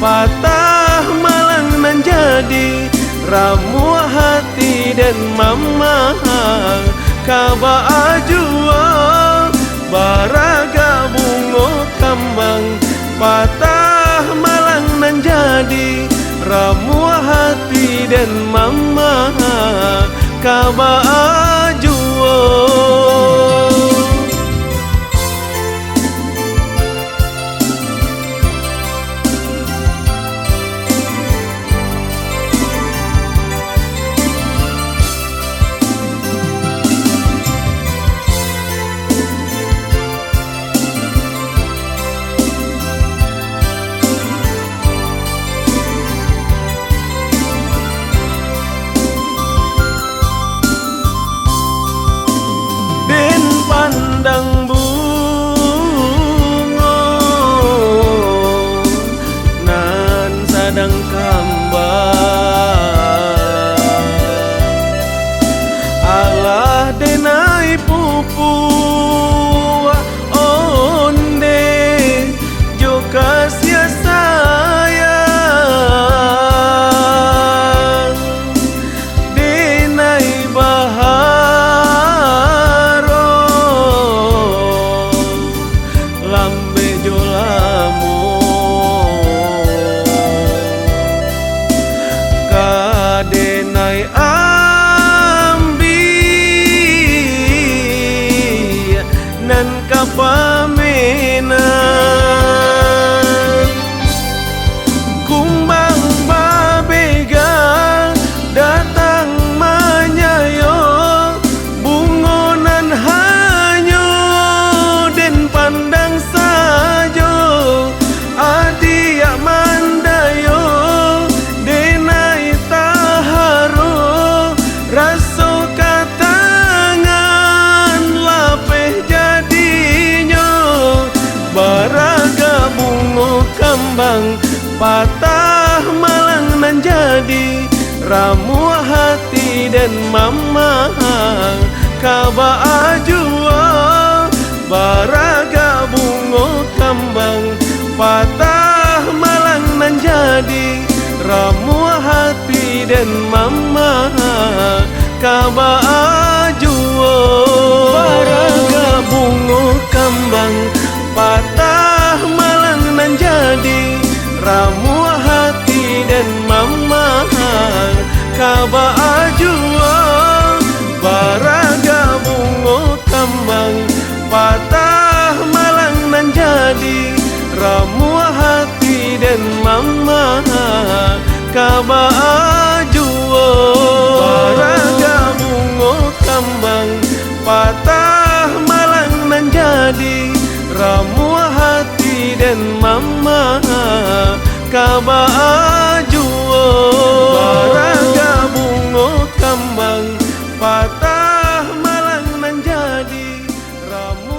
patah malang nan jadi ramu hati dan mama kaba ajua baraga bungo kambang patah malang nan jadi ramu hati dan mama kaba ajua. Pandang bungo nan sadang kambang alah denai pupu onde joka sia sayang denai lambe jolamu kadenai ambi nan kapamena kumbang babega datang manyayo bungonan hanyo den pandang sajo adia mandayo denai taharo raso katangan lapeh jadinyo baraga bungo kambang patah malang nan jadi ramu hati dan mama kaba ajua baraga bungo kambang patah malang nan jadi ramu hati dan mama kaba ajua baraga bungo kambang patah malang nan jadi ramu hati dan mama kaba ajua baraga bungo kambang patah malang nan jadi ramu hati dan mama kaba ajua baraga bungo kambang patah malang nan jadi ramu hati dan mama kaba ajua baraga bungo kambang patah malang nan jadi ramu